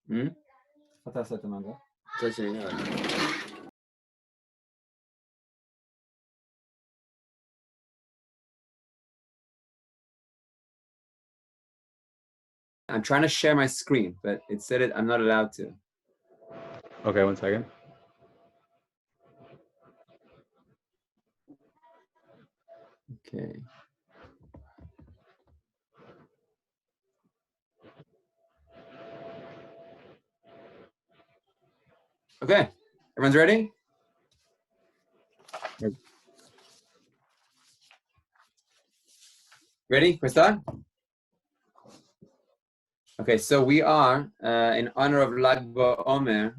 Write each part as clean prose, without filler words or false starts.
אתה עושה את המנגל? צד שני. I'm trying to share my screen, but it said I'm not allowed to. Okay, 1 second. Okay. Okay, everyone's ready? Ready? We're start? Okay, so we are, in honor of Lag Baomer,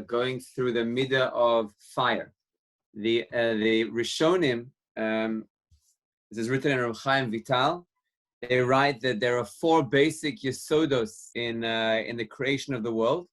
going through the midah of fire. The Rishonim, this is written in Rav Chaim Vital. They write that there are 4 basic yesodos in the creation of the world,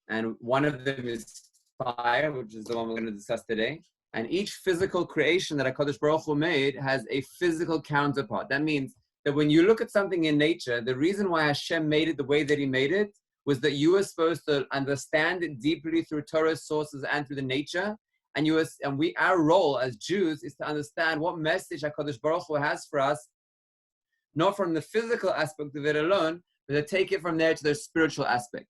and one of them is fire, which is the one we're going to discuss today. And each physical creation that HaKadosh Baruch Hu made has a physical counterpart. That means that when you look at something in nature, the reason why Hashem made it the way that He made it was that you were supposed to understand it deeply through Torah sources and through the nature. And our role as Jews is to understand what message HaKadosh Baruch Hu has for us, not from the physical aspect of it alone, but to take it from there to the spiritual aspect.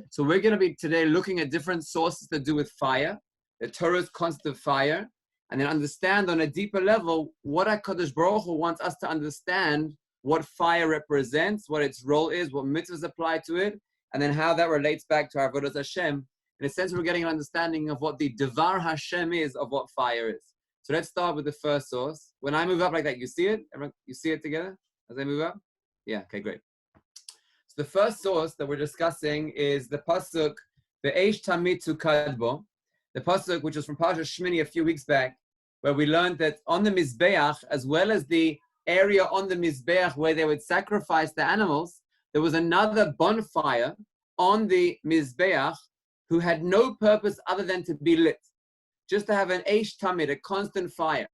So we're going to be today looking at different sources to do with fire, the Torah's concept of fire, and then understand on a deeper level what HaKadosh Baruch Hu wants us to understand, what fire represents, what its role is, what mitzvahs apply to it, and then how that relates back to our avodas Hashem. In a sense, we're getting an understanding of what the Devar Hashem is, of what fire is. So let's start with the first source. When I move up like that, you see it? Everyone, you see it together as I move up? Yeah, okay, great. So the first source that we're discussing is the pasuk, Ve'esh tamid tukad bo, the pasuk which was from Parashat Shmini a few weeks back, where we learned that on the Mizbeach, as well as the area on the Mizbeach where they would sacrifice the animals, there was another bonfire on the Mizbeach who had no purpose other than to be lit, just to have an Eish Tamid, a constant fire.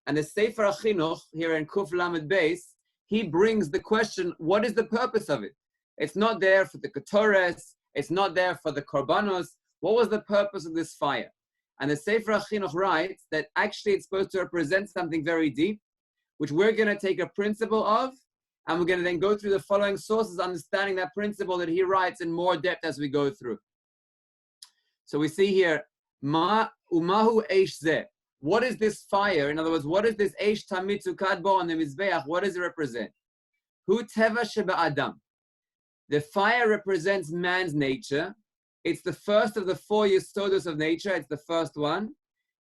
And the Sefer HaChinuch, here in Kuf Lamed Beis, he brings the question, what is the purpose of it? It's not there for the Ketores, it's not there for the Korbanos. What was the purpose of this fire? And the Sefer HaChinuch writes that actually it's supposed to represent something very deep, which we're going to take a principle of, and we're going to then go through the following sources, understanding that principle that he writes in more depth as we go through. So we see here, Ma umahu eish zeh. What is this fire? In other words, what is this eish tamid tukad bo on the Mizbeach? What does it represent? Hu teva sheba adam. The fire represents man's nature. It's the first of the 4 yesodos of nature. It's the first one.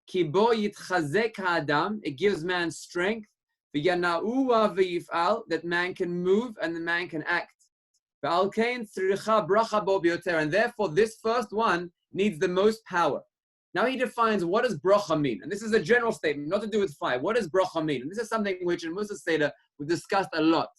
Ki bo yitchazek ha'adam. It gives man strength. V'yana'uwa v'yif'al. That man can move and the man can act. V'al kein tzricha bracha bo b'yoter. And therefore, this first one needs the most power. Now he defines what does bracha mean. And this is a general statement, not to do with fire. What does bracha mean? And this is something which in Musa Seder we've discussed a lot.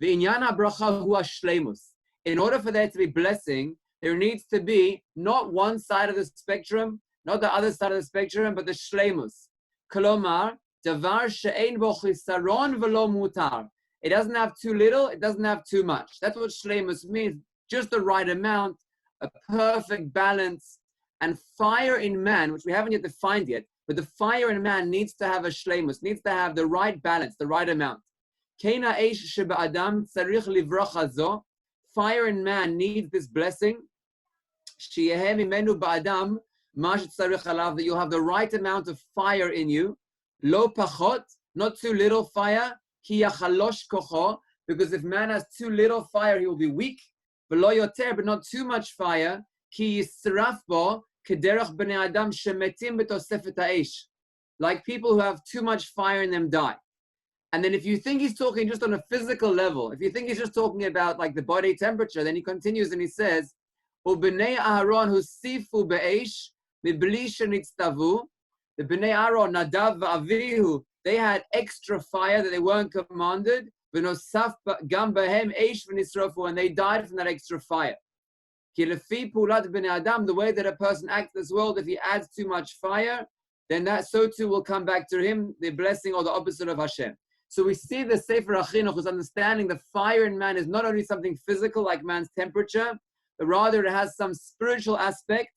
V'inyan ha'bracha hu ha'shleimus. In order for there to be blessing, there needs to be not one side of the spectrum, not the other side of the spectrum, but the shleimus. Kolomar, davar she'ein bo chisaron v'lo mutar. It doesn't have too little, it doesn't have too much. That's what shleimus means, just the right amount, a perfect balance. And fire in man, which we haven't yet defined yet, but the fire in man needs to have a shleimus, needs to have the right balance, the right amount. Keina eish sheba adam tzarich livrocha zo. Fire in man needs this blessing. Sheyehem imenu ba'adam mash tzarich alav, that you have the right amount of fire in you. Lo pachot, not too little fire. Ki yachalosh kocho, because if man has too little fire, he will be weak. V'lo yoter, but not too much fire. Ki yisraf bo kederach b'nei adam shemetim b'tosefet ha'esh. Like people who have too much fire in them die. And then if you think he's talking just on a physical level, if you think he's just talking about like the body temperature, then he continues and he says, U'b'nei Aharon husifu be'esh mibli shenitztavu. The B'nei Aaron, Nadav v'Avihu, they had extra fire that they weren't commanded. V'nosaf gam b'hem eish v'nisrofu, and they died from that extra fire. Ki lefi pulat b'nei Adam, the way that a person acts in this world, if he adds too much fire, then that so too will come back to him, the blessing or the opposite of Hashem. So we see the Sefer HaChinuch is understanding the fire in man is not only something physical like man's temperature, but rather it has some spiritual aspect.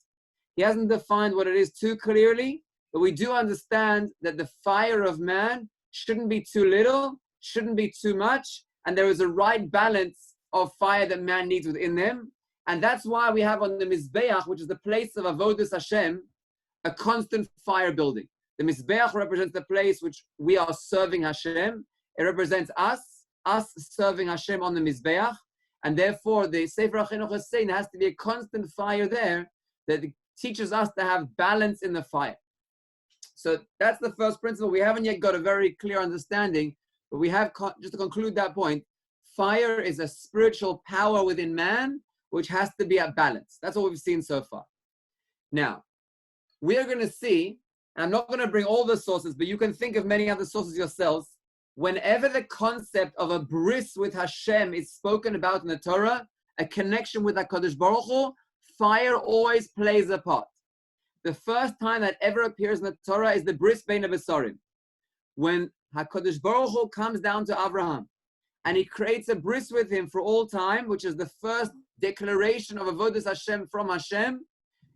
He hasn't defined what it is too clearly, but we do understand that the fire of man shouldn't be too little, shouldn't be too much, and there is a right balance of fire that man needs within them. And that's why we have on the Mizbeach, which is the place of Avodas Hashem, a constant fire building. The Mizbeach represents the place which we are serving Hashem. It represents us serving Hashem on the Mizbeach. And therefore, the Sefer HaChinuch is saying there has to be a constant fire there that teaches us to have balance in the fire. So that's the first principle. We haven't yet got a very clear understanding, but we have, just to conclude that point, fire is a spiritual power within man, which has to be at balance. That's what we've seen so far. Now, we are going to see, and I'm not going to bring all the sources, but you can think of many other sources yourselves. Whenever the concept of a bris with Hashem is spoken about in the Torah, a connection with HaKadosh Baruch Hu, fire always plays a part. The first time that ever appears in the Torah is the bris bein habesarim. When HaKadosh Baruch Hu comes down to Abraham, and he creates a bris with him for all time, which is the first declaration of Avodas Hashem from Hashem,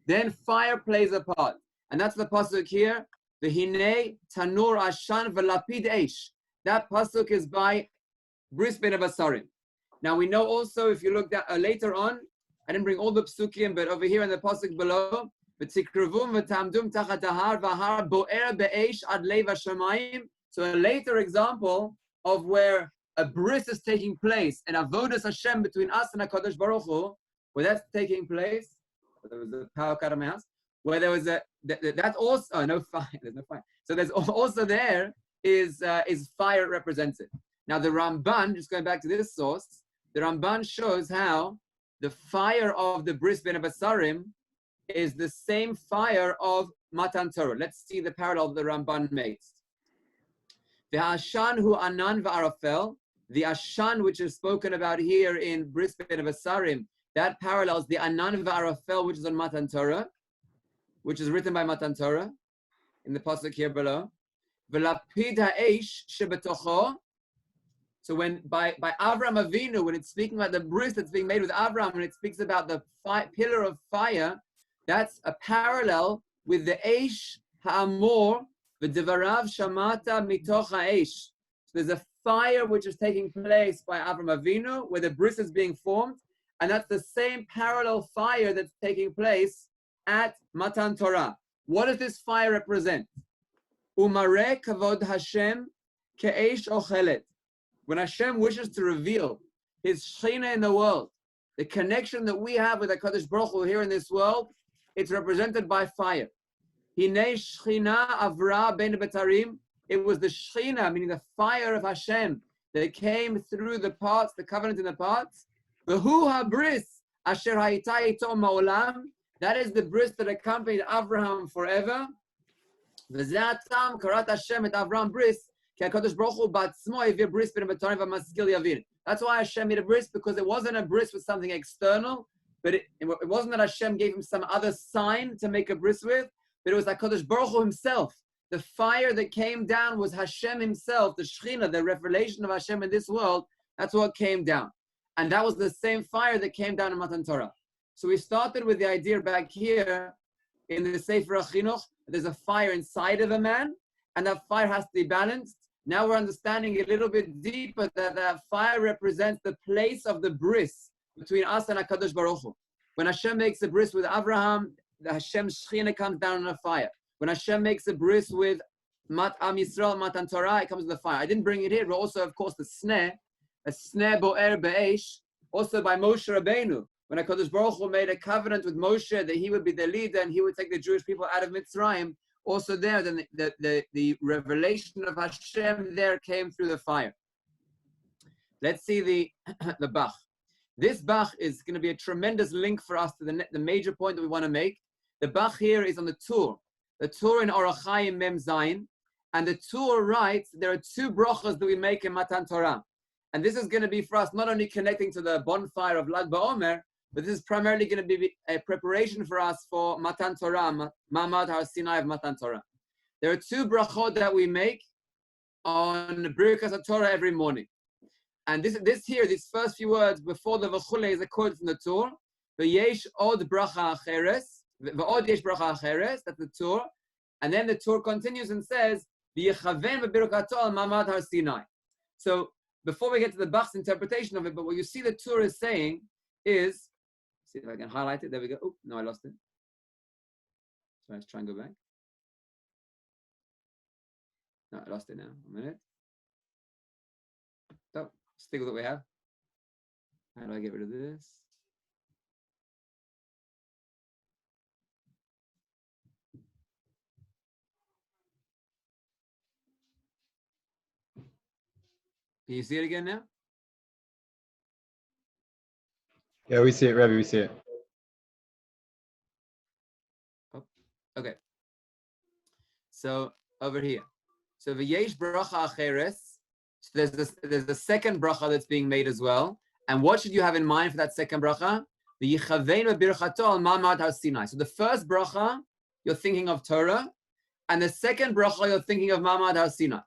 then fire plays a part. And that's the pasuk here, V'hinei tanur ashan v'lapid eish. That pasuk is by bris bein habesarim. Now we know also, if you look at, later on, I didn't bring all the psukim, but over here in the pasuk below, v'tikruvum v'tamdum tachat ahar v'ahar bo'er be'eish ad lev hashamayim. So a later example of where a bris is taking place, and avodas Hashem between us and HaKadosh Baruch Hu, where that's taking place, there was a power cut of my house, where there was that also, no fire, there's no fire. So there's also there is fire represented. Now the Ramban, just going back to this source, the Ramban shows how the fire of the bris bein habesarim is the same fire of Matan Torah. Let's see the parallel the Ramban makes. The Ashan hu anan v'arafel, the Ashan which is spoken about here in bris bein habesarim, that parallels the anan v'arafel which is on Matan Torah, which is written by Matan Torah in the pasuk here below. V'lapid ha'esh shebetocho. So when by Avram Avinu, when it's speaking about the bris that's being made with Avram, and it speaks about the pillar of fire, that's a parallel with the eish ha'amor v'devarav shamata mitoch ha'esh. So there's a fire which is taking place by Avram Avinu, where the bris is being formed, and that's the same parallel fire that's taking place at Matan Torah. What does this fire represent? Umareh kavod Hashem ke'eish ochelet. When Hashem wishes to reveal His Shekhinah in the world, the connection that we have with HaKadosh Baruch Hu here in this world, it's represented by fire. Hinei Shekhinah avra bein betarim. It was the Shekhinah, meaning the fire of Hashem, that came through the parts, the covenant in the parts. V'hu ha-bris asher hayita ito ma'olam. That is the bris that accompanied Abraham forever. V'zeh hatam karat Hashem et Avraham bris. That's why Hashem made a bris, because it wasn't a bris with something external, but it wasn't that Hashem gave him some other sign to make a bris with, but it was HaKadosh Baruch Hu himself. The fire that came down was Hashem himself, the Shekhinah, the revelation of Hashem in this world. That's what came down. And that was the same fire that came down in Matan Torah. So we started with the idea back here in the Sefer HaChinuch, there's a fire inside of a man, and that fire has to be balanced. Now we're understanding a little bit deeper that that fire represents the place of the bris between us and HaKadosh Baruch Hu. When Hashem makes a bris with Abraham, the Hashem Shekhinah comes down on a fire. When Hashem makes a bris with Am Yisrael, Matan Torah, it comes with the fire. I didn't bring it here, but also, of course, a sneh bo'er be'esh, also by Moshe Rabbeinu. When HaKadosh Baruch Hu made a covenant with Moshe that he would be the leader and he would take the Jewish people out of Mitzrayim, also there, then the revelation of Hashem there came through the fire. Let's see the Bach. This Bach is going to be a tremendous link for us to the major point that we want to make. The Bach here is on the Tur in Orach Chaim Mem Zayin, and the Tur writes there are two brachas that we make in Matan Torah, and this is going to be for us not only connecting to the bonfire of Lag Baomer, but this is primarily going to be a preparation for us for Matan Torah, Ma'amad Har Sinai of Matan Torah. There are two brachot that we make on Birkas Torah every morning. And these first few words before the V'chule is a quote from the Torah. V'yesh od bracha acheres, v'od yesh bracha acheres, that's the Torah. And then the Torah continues and says, v'yechaven v'birkato al mamad har Sinai. So before we get to the Bach's interpretation of it, but what you see the Torah is saying is, see if I can highlight it. There we go. Oh, no, I lost it. So let's try and go back. No, I lost it now. A minute. So stick with what we have. How do I get rid of this? Can you see it again now? Yeah, we see it, Rebbe, we see it. Oh, okay. So over here. So v'yesh bracha acheres. So there's the second bracha that's being made as well. And what should you have in mind for that second bracha? V'yichavein v'birchato al mamad har Sinai. So the first bracha, you're thinking of Torah, and the second bracha, you're thinking of mamad har Sinai.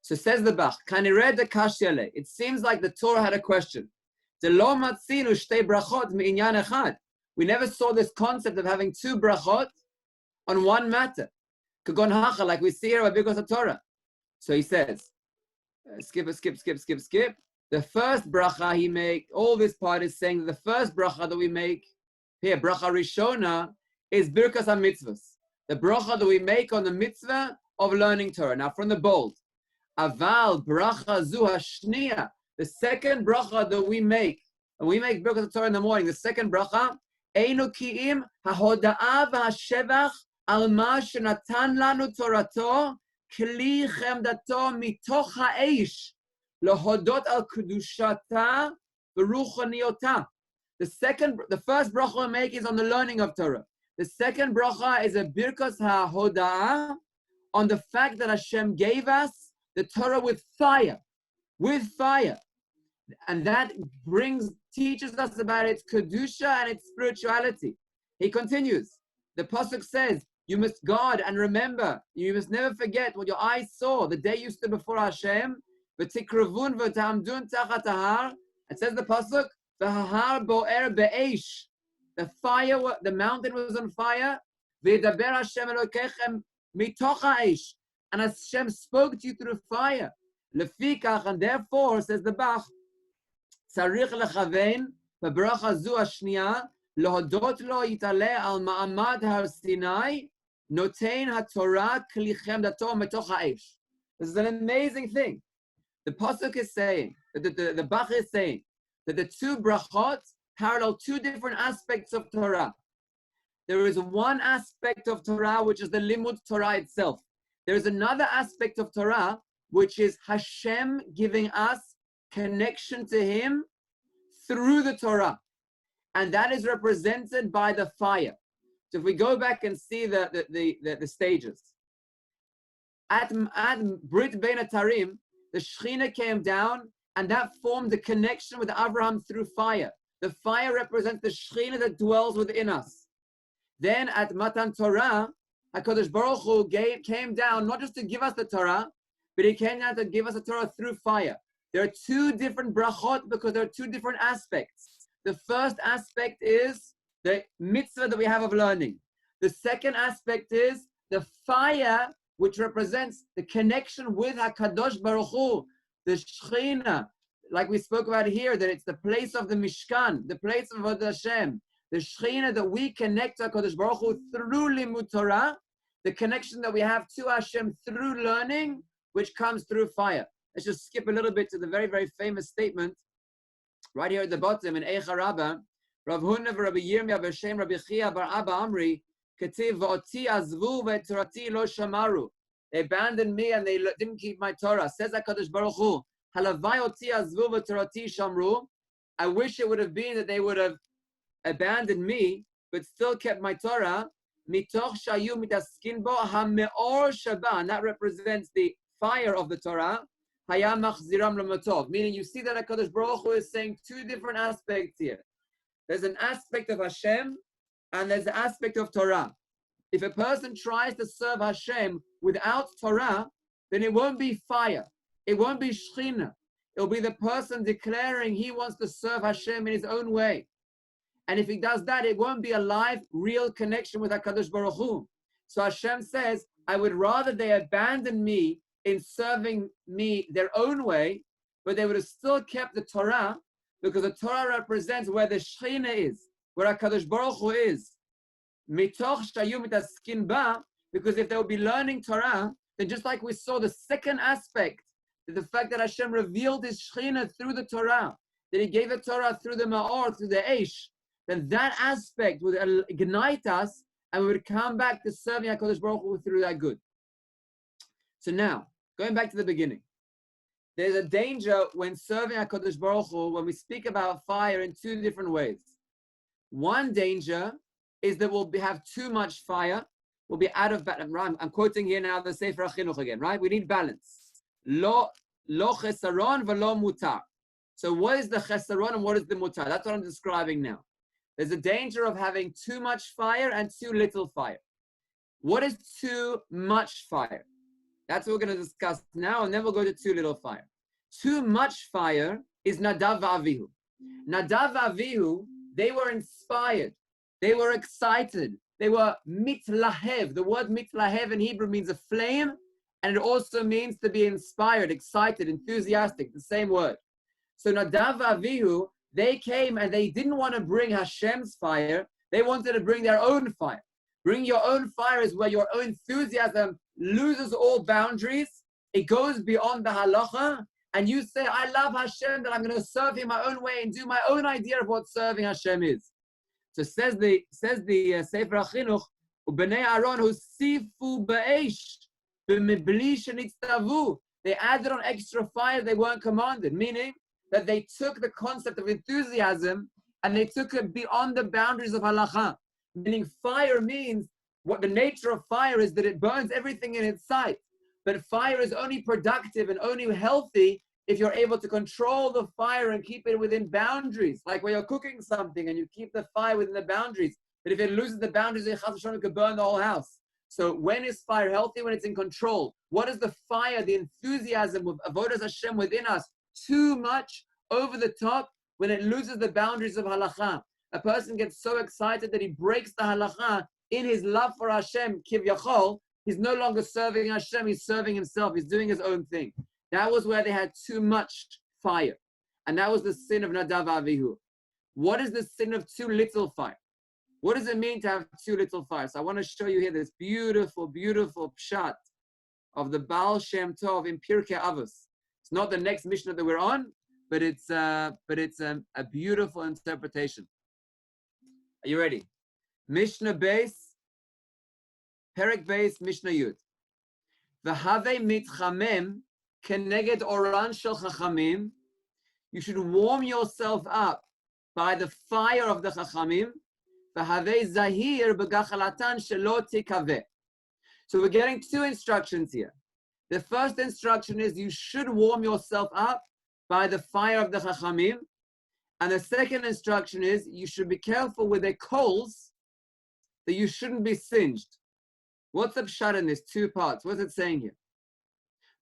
So says the Bach, Kanireh de kashyale. It seems like the Torah had a question. We never saw this concept of having two brachot on one matter. Like we see here because of Torah. So he says, skip. The first bracha he make, all this part is saying that the first bracha that we make here, bracha rishona, is birkas ha-mitzvahs. The bracha that we make on the mitzvah of learning Torah. Now from the bold, aval bracha zu hashniya, the second bracha that we make, and we make birkas Torah in the morning, the second bracha, einu ki'im ha-hoda'a v'ha-shevach al ma shenatan lanu torato kli chemdato mitoch ha'eish lohodot al kedushata v'ruchaniota. The first bracha we make is on the learning of Torah. The second bracha is a birkas ha-hoda'a on the fact that Hashem gave us the Torah with fire. And that teaches us about its kedusha and its spirituality. He continues. The pasuk says, you must guard and remember. You must never forget what your eyes saw the day you stood before Hashem. V'tikravun v'tamdun tachat hahar. It says the pasuk, v'hahar bo'er be'esh. The mountain was on fire. V'yidaber Hashem Elokechem mitoch ha'esh. And Hashem spoke to you through fire. Lefikach, and therefore, says the Bach, tzarich lechavein b'bracha zu hashniya lohodot lo yitale al ma'amad har Sinai notein haTorah kli chemdato metoch ha'esh. This is an amazing thing. The pasuk is saying, the Bach is saying, that the two brachot parallel two different aspects of Torah. There is one aspect of Torah which is the limud Torah itself. There is another aspect of Torah which is Hashem giving us connection to Him through the Torah. And that is represented by the fire. So if we go back and see the stages. At Brit Bein Atarim, the Shechina came down and that formed the connection with Abraham through fire. The fire represents the Shechina that dwells within us. Then at Matan Torah, HaKadosh Baruch Hu came down not just to give us the Torah, but He came down to give us the Torah through fire. There are two different brachot because there are two different aspects. The first aspect is the mitzvah that we have of learning. The second aspect is the fire, which represents the connection with HaKadosh Baruch Hu, the Shechina, like we spoke about here, that it's the place of the Mishkan, the place of Avodat Hashem, the Shechina that we connect to HaKadosh Baruch Hu through Limud Torah, the connection that we have to Hashem through learning, which comes through fire. Let's just skip a little bit to the very, very famous statement right here at the bottom in Eicha Rabbah. Rav Huna Rabbi Yirmiyah B'Shem Rabbi Chia Bar Abba Amri Ketiv V'oti Azvu V'Torati Lo Shamaru. They abandoned me and they didn't keep my Torah. Says HaKadosh Baruch Hu, Halavai Oti Azvu V'Torati Shamru. I wish it would have been that they would have abandoned me, but still kept my Torah. Mitoch shayu mitaskin bo hameor shaba, and that represents the fire of the Torah. Hayam machziram lematov, meaning you see that HaKadosh Baruch Hu is saying two different aspects here. There's an aspect of Hashem, and there's the aspect of Torah. If a person tries to serve Hashem without Torah, then it won't be fire. It won't be Shechina. It'll be the person declaring he wants to serve Hashem in his own way. And if he does that, it won't be a live, real connection with HaKadosh Baruch Hu. So Hashem says, I would rather they abandon me in serving me their own way, but they would have still kept the Torah, because the Torah represents where the Shekhinah is, where HaKadosh Baruch Hu is. Mitoch shayu mitaskin ba, because if they would be learning Torah, then just like we saw the second aspect, the fact that Hashem revealed His Shekhinah through the Torah, that He gave the Torah through the Ma'or, through the Eish, then that aspect would ignite us, and we would come back to serving HaKadosh Baruch Hu through that good. So now, going back to the beginning, there's a danger when serving HaKadosh Baruch Hu, when we speak about fire, in two different ways. One danger is that we'll have too much fire, we'll be out of balance. I'm quoting here now the Sefer HaChinuch again, right? We need balance. Lo chesaron v'lo mutar. So what is the chesaron and what is the mutar? That's what I'm describing now. There's a danger of having too much fire and too little fire. What is too much fire? That's what we're going to discuss now, and then we'll go to too little fire. Too much fire is Nadav v'Avihu. Nadav v'Avihu, they were inspired. They were excited. They were mitlahev. The word mitlahev in Hebrew means a flame, and it also means to be inspired, excited, enthusiastic, the same word. So Nadav v'Avihu, they came and they didn't want to bring Hashem's fire. They wanted to bring their own fire. Bring your own fire is where your own enthusiasm loses all boundaries. It goes beyond the halacha. And you say, I love Hashem, that I'm going to serve Him my own way and do my own idea of what serving Hashem is. So says the Sefer HaChinuch, U'bnei Aaron husifu ba'esh b'mibli shenitztavu. They added on extra fire they weren't commanded, meaning that they took the concept of enthusiasm and they took it beyond the boundaries of halacha. Meaning fire means, what the nature of fire is that it burns everything in its sight. But fire is only productive and only healthy if you're able to control the fire and keep it within boundaries. Like when you're cooking something and you keep the fire within the boundaries. But if it loses the boundaries, it could burn the whole house. So when is fire healthy? When it's in control. What is the fire, the enthusiasm of avodas Hashem within us? Too much, over the top, when it loses the boundaries of halacha. A person gets so excited that he breaks the halacha in his love for Hashem, kivyachol. He's no longer serving Hashem, he's serving himself, he's doing his own thing. That was where they had too much fire. And that was the sin of Nadav Avihu. What is the sin of too little fire? What does it mean to have too little fire? So I want to show you here this beautiful, beautiful pshat of the Baal Shem Tov in Pirkei Avos. It's not the next Mishnah that we're on, but it's a beautiful interpretation. Are you ready? Mishnah base, Perek base, Mishnah Yud. V'havei mitchamem keneged oran shel chachamim. You should warm yourself up by the fire of the chachamim. V'havei zahir b'gachalatan shelo tikaveh. So we're getting two instructions here. The first instruction is you should warm yourself up by the fire of the chachamim. And the second instruction is you should be careful with the coals, that you shouldn't be singed. What's the pshat in this? Two parts. What's it saying here?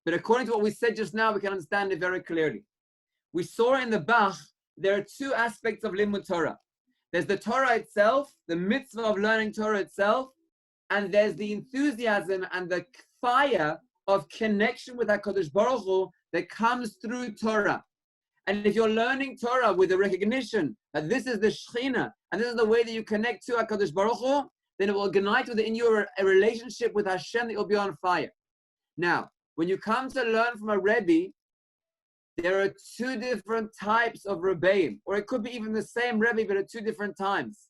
But according to what we said just now, we can understand it very clearly. We saw in the Bach, there are two aspects of Limud Torah. There's the Torah itself, the mitzvah of learning Torah itself, and there's the enthusiasm and the fire of connection with HaKadosh Baruch Hu that comes through Torah. And if you're learning Torah with the recognition that this is the Shekhinah, and this is the way that you connect to HaKadosh Baruch Hu, then it will ignite within you a relationship with Hashem that will be on fire. Now, when you come to learn from a Rebbe, there are two different types of Rebbeim, or it could be even the same Rebbe, but at two different times.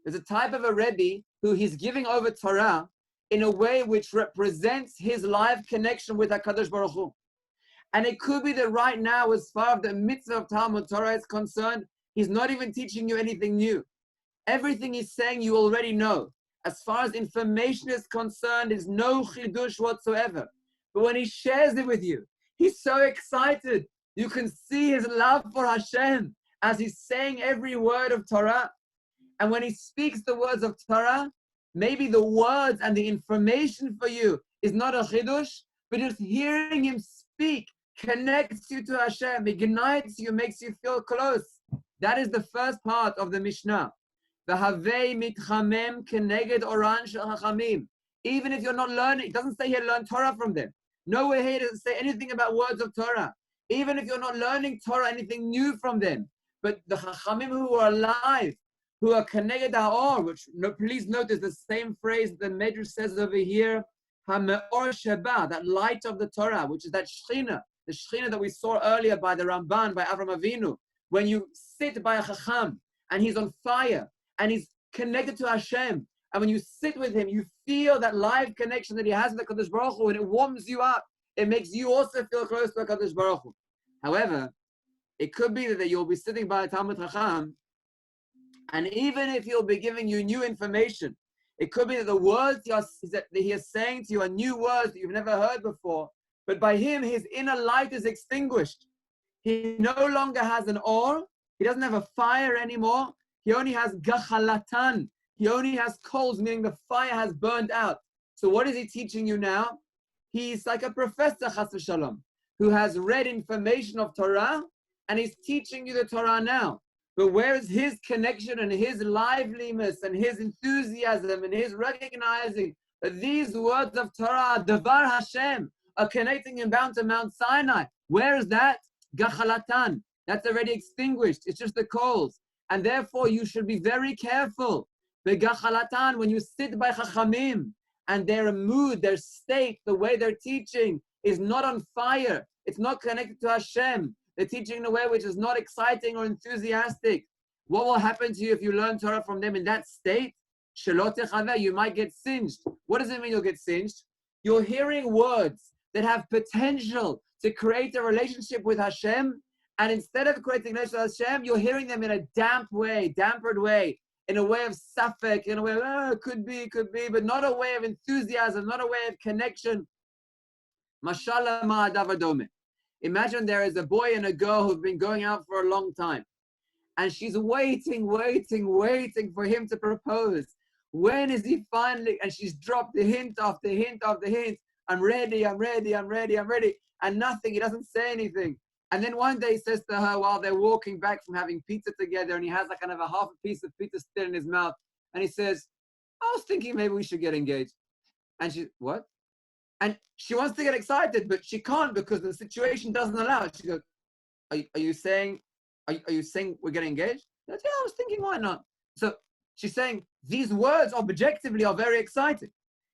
There's a type of a Rebbe who he's giving over Torah in a way which represents his live connection with HaKadosh Baruch Hu. And it could be that right now, as far as the mitzvah of Talmud Torah is concerned, he's not even teaching you anything new. Everything he's saying you already know. As far as information is concerned, there's no chidush whatsoever. But when he shares it with you, he's so excited. You can see his love for Hashem as he's saying every word of Torah. And when he speaks the words of Torah, maybe the words and the information for you is not a chidush, but just hearing him speak connects you to Hashem, ignites you, makes you feel close. That is the first part of the Mishnah. V'havei mitchamem keneged oran shel chachamim. Even if you're not learning, it doesn't say here learn Torah from them. Nowhere here does it say anything about words of Torah. Even if you're not learning Torah, anything new from them. But the chachamim who are alive, who are keneged ha'or, which please notice the same phrase the Medrash says over here, ha'me'or sheba, that light of the Torah, which is that shechina, the shechina that we saw earlier by the Ramban, by Avram Avinu. When you sit by a chacham and he's on fire and he's connected to Hashem, and when you sit with him, you feel that live connection that he has with the Kadosh Baruch Hu, and it warms you up. It makes you also feel close to the Kadosh Baruch Hu. However, it could be that you'll be sitting by a Talmud Chacham, and even if he'll be giving you new information, it could be that the words that he is saying to you are new words that you've never heard before, but by him, his inner light is extinguished. He no longer has an or, he doesn't have a fire anymore, he only has gachalatan, he only has coals, meaning the fire has burned out. So what is he teaching you now? He's like a professor, chas v'shalom, who has read information of Torah, and he's teaching you the Torah now. But where is his connection and his liveliness and his enthusiasm and his recognizing that these words of Torah, Devar Hashem, are connecting him bound to Mount Sinai? Where is that? Gachalatan. That's already extinguished. It's just the coals. And therefore, you should be very careful. The Gachalatan, when you sit by Chachamim, and their mood, their state, the way they're teaching is not on fire. It's not connected to Hashem. They're teaching in a way which is not exciting or enthusiastic. What will happen to you if you learn Torah from them in that state? You might get singed. What does it mean you'll get singed? You're hearing words that have potential to create a relationship with Hashem, and instead of creating a relationship with Hashem, you're hearing them in a dampered way, in a way of suffix, in a way of, could be, but not a way of enthusiasm, not a way of connection. Mashallah ma'adavadome. Imagine there is a boy and a girl who've been going out for a long time, and she's waiting for him to propose. When is he finally? And she's dropped the hint after hint after hint. I'm ready. And nothing, he doesn't say anything. And then one day he says to her while they're walking back from having pizza together, and he has like kind of a half a piece of pizza still in his mouth, and he says, I was thinking maybe we should get engaged. And she, what? And she wants to get excited, but she can't because the situation doesn't allow it. She goes, are you saying we're getting engaged? Goes, yeah, I was thinking, why not? So she's saying, these words objectively are very exciting.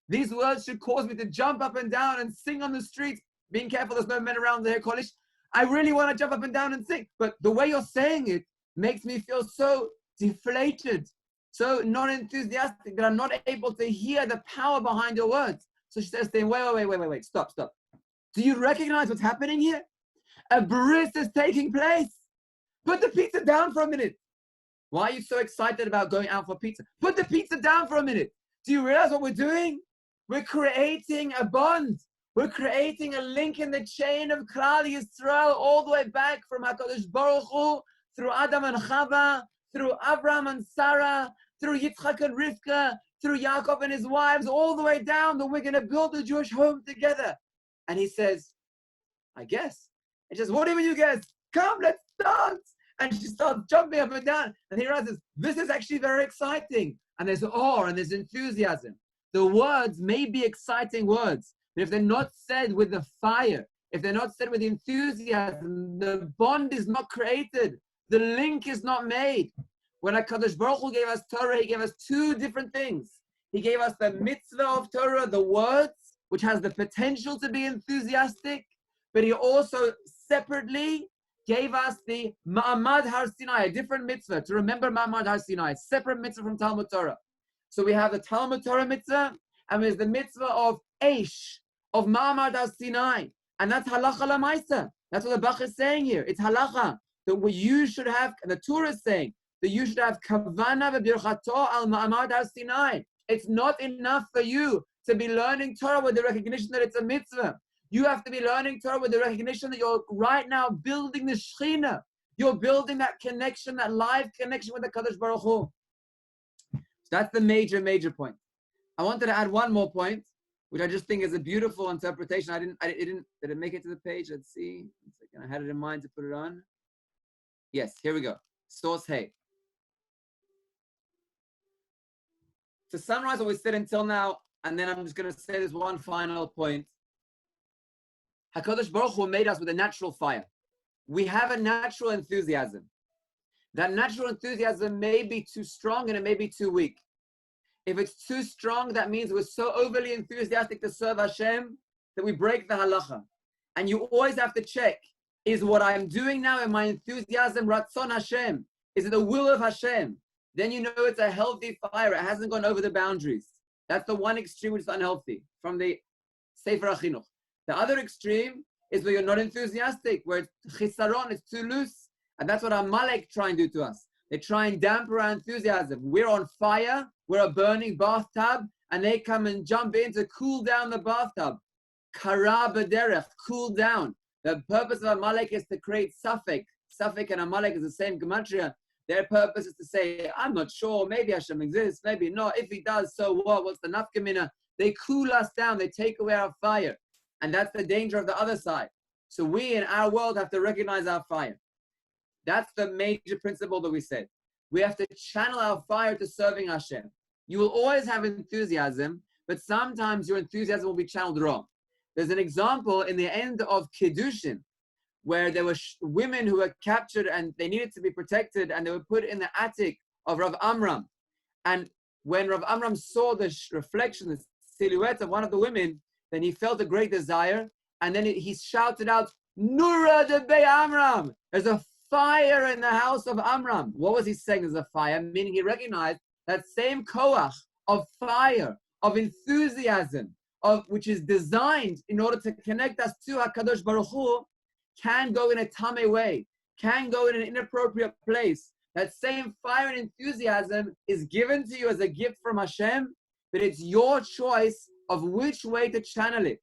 These words should cause me to jump up and down and sing on the streets, being careful there's no men around the hair college. I really want to jump up and down and sing. But the way you're saying it makes me feel so deflated, so not enthusiastic, that I'm not able to hear the power behind your words. So she says to him, wait, stop. Do you recognize what's happening here? A bris is taking place. Put the pizza down for a minute. Why are you so excited about going out for pizza? Put the pizza down for a minute. Do you realize what we're doing? We're creating a bond. We're creating a link in the chain of Klal Yisrael all the way back from HaKadosh Baruch Hu, through Adam and Chava, through Abraham and Sarah, through Yitzchak and Rivka, through Yaakov and his wives, all the way down that we're going to build a Jewish home together. And he says, I guess. And she says, what do you mean you guess? Come, let's dance. And she starts jumping up and down. And he realizes, this is actually very exciting. And there's awe and there's enthusiasm. The words may be exciting words, but if they're not said with the fire, if they're not said with enthusiasm, the bond is not created. The link is not made. When HaKadosh Baruch Hu gave us Torah, he gave us two different things. He gave us the mitzvah of Torah, the words, which has the potential to be enthusiastic, but he also separately gave us the Ma'amad Har Sinai, a different mitzvah, to remember Ma'amad Har Sinai, separate mitzvah from Talmud Torah. So we have the Talmud Torah mitzvah, and there's the mitzvah of Eish, of Ma'amad Har Sinai, and that's halacha lamaisa. That's what the Bach is saying here. It's halacha, that what you should have, and the Torah is saying, that you should have kavana v'birchato al Ma'amad Har Sinai. It's not enough for you to be learning Torah with the recognition that it's a mitzvah. You have to be learning Torah with the recognition that you're right now building the Shekhinah. You're building that connection, that live connection with the Kadosh Baruch Hu. So that's the major point. I wanted to add one more point, which I just think is a beautiful interpretation. Did it make it to the page? Let's see. 1 second. I had it in mind to put it on. Yes, here we go. Source Hey. to summarize what we said until now, and then I'm just going to say this one final point. HaKadosh Baruch Hu made us with a natural fire. We have a natural enthusiasm. That natural enthusiasm may be too strong and it may be too weak. If it's too strong, that means we're so overly enthusiastic to serve Hashem that we break the halacha. And you always have to check, is what I'm doing now in my enthusiasm Ratzon Hashem? Is it the will of Hashem? Then you know it's a healthy fire. It hasn't gone over the boundaries. That's the one extreme which is unhealthy from the Sefer HaChinuch. The other extreme is where you're not enthusiastic, where it's chisaron, it's too loose. And that's what Amalek try and do to us. They try and dampen our enthusiasm. We're on fire, we're a burning bathtub, and they come and jump in to cool down the bathtub. Kara b'derech, cool down. The purpose of Amalek is to create Safek. Safek and Amalek is the same gematria. Their purpose is to say, I'm not sure, maybe Hashem exists, maybe not. If he does, so what? What's the nafkamina? They cool us down, they take away our fire. And that's the danger of the other side. So we in our world have to recognize our fire. That's the major principle that we said. We have to channel our fire to serving Hashem. You will always have enthusiasm, but sometimes your enthusiasm will be channeled wrong. There's an example in the end of Kiddushin, where there were women who were captured and they needed to be protected, and they were put in the attic of Rav Amram. And when Rav Amram saw the reflection, the silhouette of one of the women, then he felt a great desire, and then he shouted out, Nura de Be Amram! There's a fire in the house of Amram. What was he saying? There's a fire, meaning he recognized that same koach of fire, of enthusiasm, of which is designed in order to connect us to HaKadosh Baruch Hu, can go in a tameh way, can go in an inappropriate place. That same fire and enthusiasm is given to you as a gift from Hashem, but it's your choice of which way to channel it.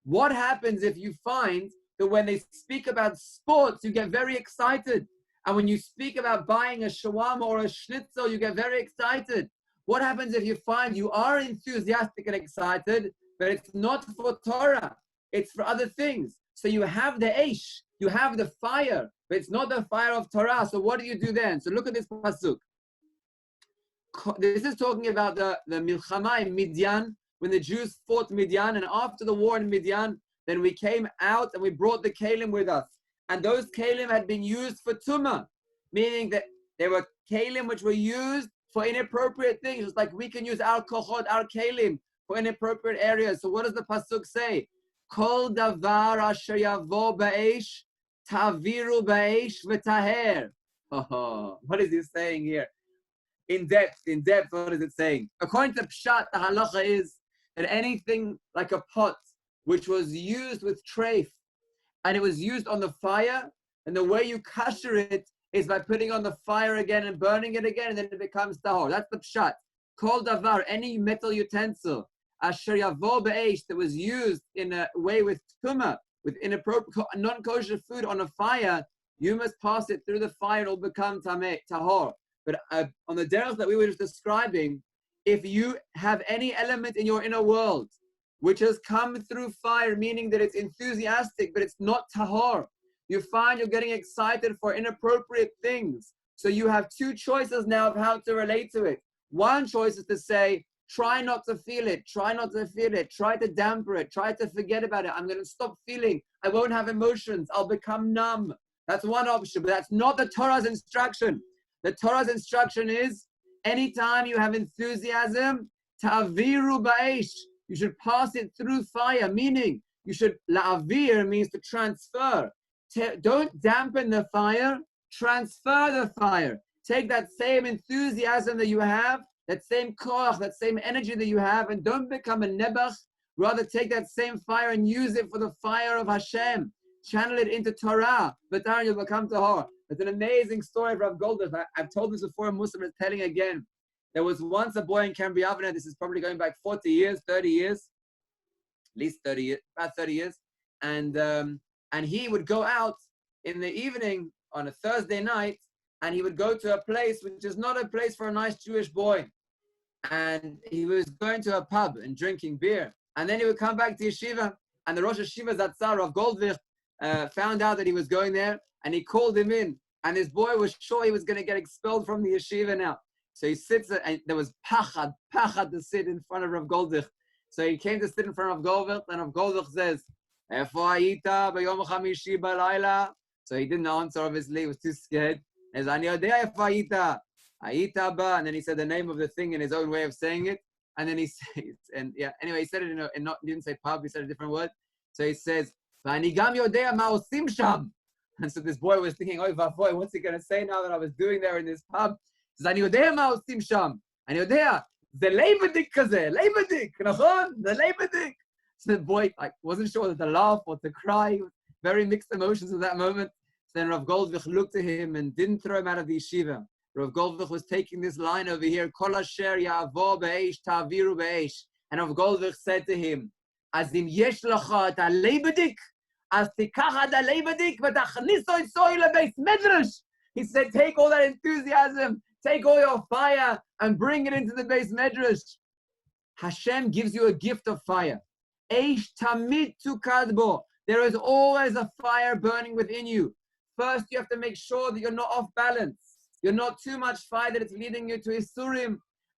What happens if you find that when they speak about sports, you get very excited, and when you speak about buying a shawarma or a schnitzel, you get very excited? What happens if you find you are enthusiastic and excited, but it's not for Torah, it's for other things? So you have the eish, you have the fire, but it's not the fire of Torah. So what do you do then? So look at this pasuk. This is talking about the milchama in Midian, when the Jews fought Midian, and after the war in Midian, then we came out and we brought the kalim with us. And those kalim had been used for tumah, meaning that they were kalim which were used for inappropriate things. It's like we can use our kochot, our kalim, for inappropriate areas. So what does the pasuk say? Kol davar asher yavo ba'esh, taviru ba'esh v'taher. What is he saying here? In depth, what is it saying? According to Pshat, the halacha is that anything like a pot which was used with treif, and it was used on the fire, and the way you kasher it is by putting on the fire again and burning it again, and then it becomes tahor. That's the Pshat. Kol davar, any metal utensil, asher yavo be'esh, that was used in a way with tumah, with inappropriate, non-kosher food on a fire, you must pass it through the fire, it will become tahor. But on the derech that we were just describing, if you have any element in your inner world which has come through fire, meaning that it's enthusiastic, but it's not tahor, you find you're getting excited for inappropriate things. So you have two choices now of how to relate to it. One choice is to say, try not to feel it, try not to feel it, try to dampen it, try to forget about it. I'm going to stop feeling, I won't have emotions, I'll become numb. That's one option, but that's not the Torah's instruction. The Torah's instruction is, anytime you have enthusiasm, ta'aviru ba'esh, you should pass it through fire, meaning you should, la'avir means to transfer. Don't dampen the fire, transfer the fire. Take that same enthusiasm that you have, that same koach, that same energy that you have, and don't become a nebach. Rather take that same fire and use it for the fire of Hashem. Channel it into Torah, but then you'll become tahor. It's an amazing story of Rav Goldberg. I've told this before in Muslim, but telling again. There was once a boy in Cambria Avenue, this is probably going back 40 years, 30 years, at least 30 years, about 30 years. And he would go out in the evening on a Thursday night, and he would go to a place which is not a place for a nice Jewish boy. And he was going to a pub and drinking beer. And then he would come back to yeshiva, and the Rosh Yeshiva Zatzar of Goldvich found out that he was going there, and he called him in. And this boy was sure he was going to get expelled from the yeshiva now. So he sits there, and there was pachad to sit in front of Rav Goldich. So he came to sit in front of Goldich, and Rav Goldich says, "Efo hayita b'yom chamishi b'layla?" So he didn't answer, obviously, he was too scared. He says, "Ani yodea efo hayita, hayita ba," and then he said the name of the thing in his own way of saying it. And then he says, and yeah, anyway, he said it he didn't say pub, he said a different word. So he says, "V'ani gam yodea ma osim sham." And so this boy was thinking, "Oh, boy, what's he going to say now that I was doing there in this pub?" He says, "Ani yodea ma osim sham. Ani yodea, ze leibadik kaze, leibadik, nachon, the leibadik." So the boy wasn't sure whether to laugh or to cry. Very mixed emotions at that moment. So then Rav Goldvich looked at him and didn't throw him out of the yeshiva. Rav Goldvich was taking this line over here, Kol asher ya'avo be'esh ta'aviru be'esh. And Rav Goldvich said to him, "Azim yesh lacha et ha'leibadik, az tikach ad ha'leibadik v'tachniso itzoi lebeis medrash." He said, take all that enthusiasm, take all your fire, and bring it into the base medrash. Hashem gives you a gift of fire. Eish tamid tukad bo. There is always a fire burning within you. First, you have to make sure that you're not off balance. You're not too much fire that it's leading you to Isurim.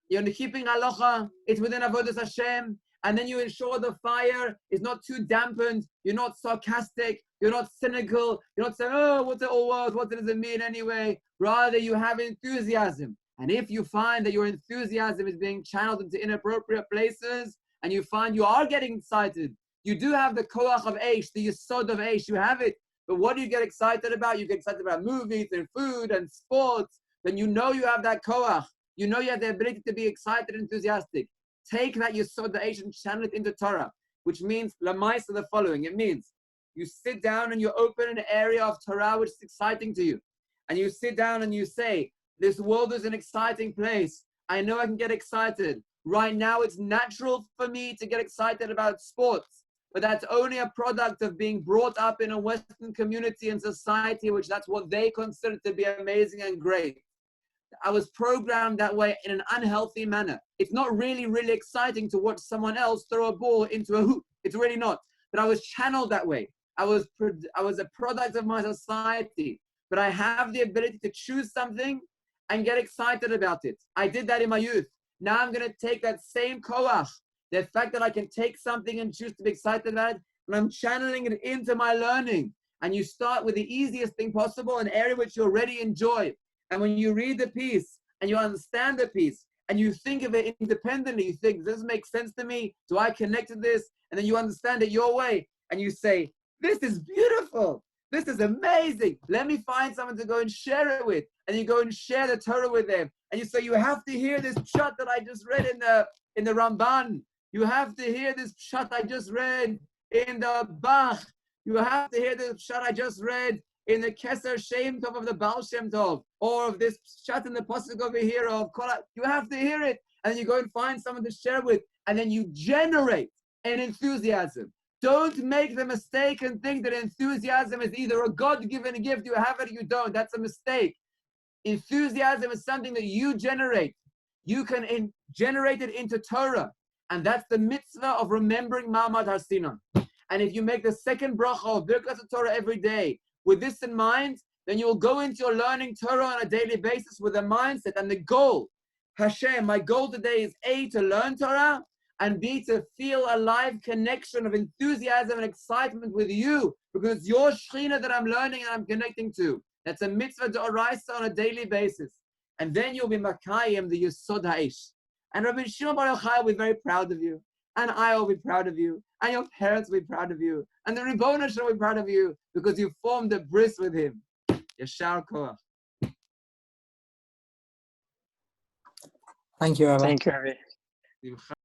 You're keeping halacha. It's within Avodas Hashem. And then you ensure the fire is not too dampened. You're not sarcastic. You're not cynical. You're not saying, "Oh, what's it all worth? What does it mean anyway?" Rather, you have enthusiasm. And if you find that your enthusiasm is being channeled into inappropriate places, and you find you are getting excited, you do have the koach of Eish, the yesod of Eish, you have it. But what do you get excited about? You get excited about movies and food and sports. Then you know you have that koach. You know you have the ability to be excited and enthusiastic. Take that yesod of Eish and channel it into Torah, which means lamaisa the following. It means you sit down and you open an area of Torah which is exciting to you. And you sit down and you say, this world is an exciting place. I know I can get excited. Right now it's natural for me to get excited about sports. But that's only a product of being brought up in a Western community and society, which that's what they consider to be amazing and great. I was programmed that way in an unhealthy manner. It's not really, really exciting to watch someone else throw a ball into a hoop. It's really not. But I was channeled that way. I was a product of my society. But I have the ability to choose something and get excited about it. I did that in my youth. Now I'm going to take that same koach, the fact that I can take something and choose to be excited about it, and I'm channeling it into my learning. And you start with the easiest thing possible, an area which you already enjoy. And when you read the piece and you understand the piece and you think of it independently, you think, does this make sense to me? Do I connect to this? And then you understand it your way and you say, this is beautiful. This is amazing. Let me find someone to go and share it with. And you go and share the Torah with them. And you say, you have to hear this pshat that I just read in the Ramban. You have to hear this pshat I just read in the Bach. You have to hear this pshat I just read in the Keser Shem Tov of the Baal Shem Tov. Or of this pshat in the pasuk over here of Kola. You have to hear it. And then you go and find someone to share with. And then you generate an enthusiasm. Don't make the mistake and think that enthusiasm is either a God-given gift, you have it or you don't. That's a mistake. Enthusiasm is something that you generate. You can generate it into Torah. And that's the mitzvah of remembering Ma'amad Har Sinai. And if you make the second bracha of Birkas Torah every day with this in mind, then you will go into your learning Torah on a daily basis with a mindset and the goal. Hashem, my goal today is A, to learn Torah, and B, to feel a live connection of enthusiasm and excitement with you, because it's your Shekhinah that I'm learning and I'm connecting to. That's a mitzvah d'oraisa on a daily basis. And then you'll be Makayim, the Yesod Ha'ish. And Rabbi Shimon Bar Yochai will be very proud of you. And I will be proud of you. And your parents will be proud of you. And the Ribbon Shalom will be proud of you, because you formed a bris with him. Yashar Koach. Thank you, Rabbi. Thank you, Rabbi.